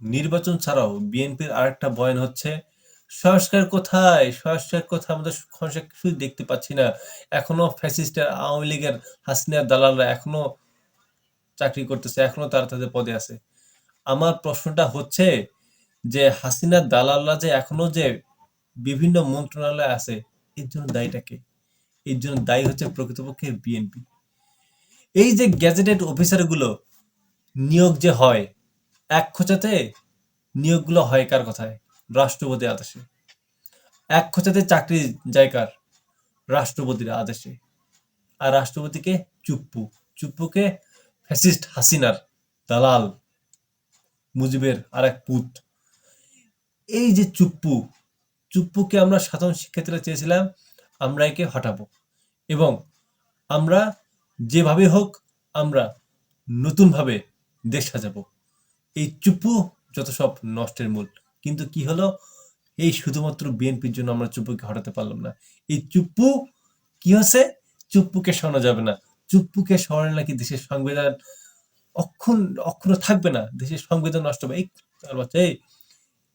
নির্বাচন ছাড়াও বিএনপির আরেকটা বয়ান হচ্ছে সংস্কার কোথায়? সংস্কার কোথায়? আমাদের সংস্কার কিছুই দেখতে পাচ্ছি না। এখনো ফ্যাসিস্টের আওয়ামী লীগের হাসিনার দালালরা এখনো চাকরি করতেছে, এখনো তারা তাদের পদে আছে। আমার প্রশ্নটা হচ্ছে যে হাসিনার দালালরা যে এখনো যে বিভিন্ন মন্ত্রণালয়ে আছে, এর জন্য দায়ীটা কে? এর জন্য দায়ী হচ্ছে প্রকৃতপক্ষে বিএনপি। এই যে গ্যাজেটেড অফিসারগুলো নিয়োগ যে হয়, এক খোঁচাতে নিয়োগগুলো হয় কার কথায়? রাষ্ট্রপতির আদেশে। এক খোঁচাতে চাকরি যায় কার? রাষ্ট্রপতির আদেশে। আর রাষ্ট্রপতিকে চুপ্পু। চুপ্পুকে ফ্যাসিস্ট হাসিনার দালাল মুজিবের আরেক পুত। এই যে চুপ্পু, চুপ্পুকে আমরা সাধারণ শিক্ষার্থীরা চেয়েছিলাম আমরা একে হটাবো এবং আমরা যেভাবে হোক আমরা নতুনভাবে দেশ সাজাবো। এই চুপ্পু যত সব নষ্টের মূল। কিন্তু কি হলো? এই শুধুমাত্র বিএনপির জন্য আমরা চুপ্পুকে হটাতে পারলাম না। এই চুপ্পু কি হচ্ছে? চুপ্পুকে সরানো যাবে না। চুপ্পুকে সরালে নাকি দেশের সংবিধান অক্ষুণ্ণ থাকবে না। দেশের সংবিধান নষ্ট হবে। এই তার বাচ্চা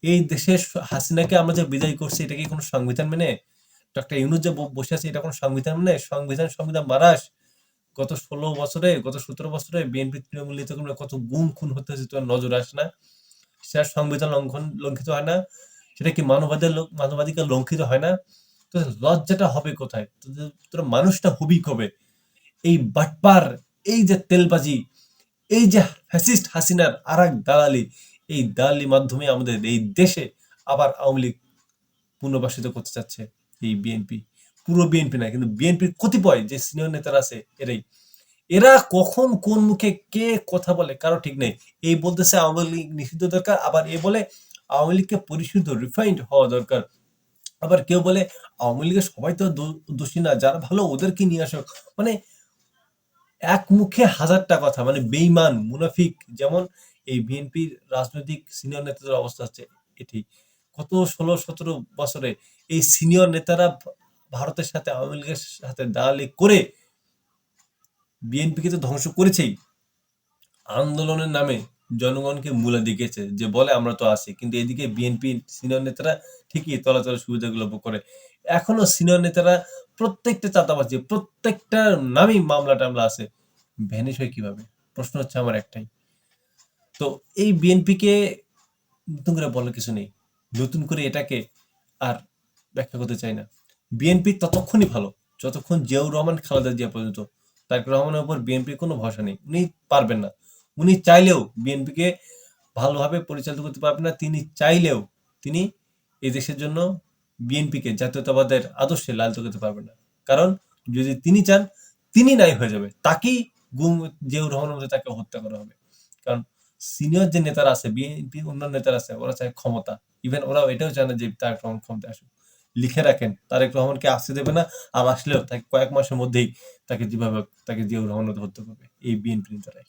এই দেশের হাসিনাকে আমরা যে বিদায় করছি এটা কি কোনো সংবিধান মেনে? ডক্টর ইউনূস যে বসে আছে এটা কোনো সংবিধান মেনে? সংবিধান মারাস। গত ১৬ বছরে, গত ১৭ বছরে বিএনপি তৃণমূল নেতাকর্মীরা কত গুম খুন হতে হয়েছে তোমার নজরে আসে না? সেটা সংবিধান লঙ্ঘিত হয় না? সেটা কি মানবাধিকার লঙ্ঘিত হয় না? তো লজ্জাটা হবে কোথায়? তোরা মানুষটা হবি কবে? এই বাটপার, এই যে তেলবাজি, এই যে ফ্যাসিস্ট হাসিনার আরেক দালালি, এই দালালির মাধ্যমে আমাদের এই দেশে আবার আওয়ামী লীগ পুনর্বাসিত করতে চাচ্ছে এই বিএনপি। পুরো বিএনপি না, কিন্তু বিএনপির কতিপয় যে সিনিয়র নেতারা আছে এরাই। এরা কখন কোন মুখে কে কথা বলে কারো ঠিক নেই। এই বলতেছে আওয়ামী লীগ নিষিদ্ধ দরকার, আবার এ বলে আওয়ামী লীগকে পরিশুদ্ধ রিফাইন্ড হওয়া দরকার। আবার কেউ বলে আওয়ামী লীগের সবাই তো দোষী না, যারা ভালো ওদেরকে নিয়ে আসো। মানে এক মুখে হাজারটা কথা, মানে বেঈমান মুনাফিক। যেমন এই বিএনপির রাজনৈতিক সিনিয়র নেতাদের অবস্থা হচ্ছে এটি। গত ১৬-১৭ বছরে এই সিনিয়র নেতারা ভারতের সাথে আওয়ামী লীগের সাথে দালালি করে বিএনপিকে তো ধ্বংস করেছেই, আন্দোলনের নামে জনগণকে মূলা দিকেছে যে বলে আমরা তো আছি, কিন্তু এদিকে বিএনপি সিনিয়র নেতারা ঠিকই তলাতলে সুবিধাগুলো ভোগ করে। এখনো সিনিয়র নেতারা প্রত্যেকটা চাঁদাবাজি, প্রত্যেকটার নামেই মামলা টামলা আছে, ভ্যানিশ হয় কিভাবে? প্রশ্ন হচ্ছে আমার একটাই। তো এই বিএনপিকে নতুন করে বলার কিছু নেই, নতুন করে এটাকে আর ব্যাখ্যা করতে চাই না। বিএনপি ততক্ষণই ভালো যতক্ষণ জিয়াউর রহমান খালেদা জিয়া পর্যন্ত। তারেক রহমানের উপর বিএনপির কোনো ভরসা নেই, উনি পারবেন না। উনি চাইলেও বিএনপিকে ভালোভাবে পরিচালিত করতে পারবেন না। তিনি চাইলেও তিনি এই দেশের জন্য বিএনপিকে জাতীয়তাবাদের আদর্শে লালিত করতে পারবেন না। কারণ যদি তিনি চান তিনি নাই হয়ে যাবে, তাকেই গুম, জিয়াউর রহমানের মধ্যে তাকে হত্যা করা হবে। কারণ সিনিয়র যে নেতারা আছে, বিএনপির অন্যান্য নেতারা আছে, ওরা চায় ক্ষমতা। ইভেন ওরাও এটাও জানে যে তারেক রহমান ক্ষমতায় আসুক। লিখে রাখেন তারেক রহমানকে আসতে দেবে না, আর আসলেও তাকে কয়েক মাসের মধ্যেই তাকে যেভাবে তাকে জিয়াউর রহমান হত্যা করবে এই বিএনপি নেতারাই।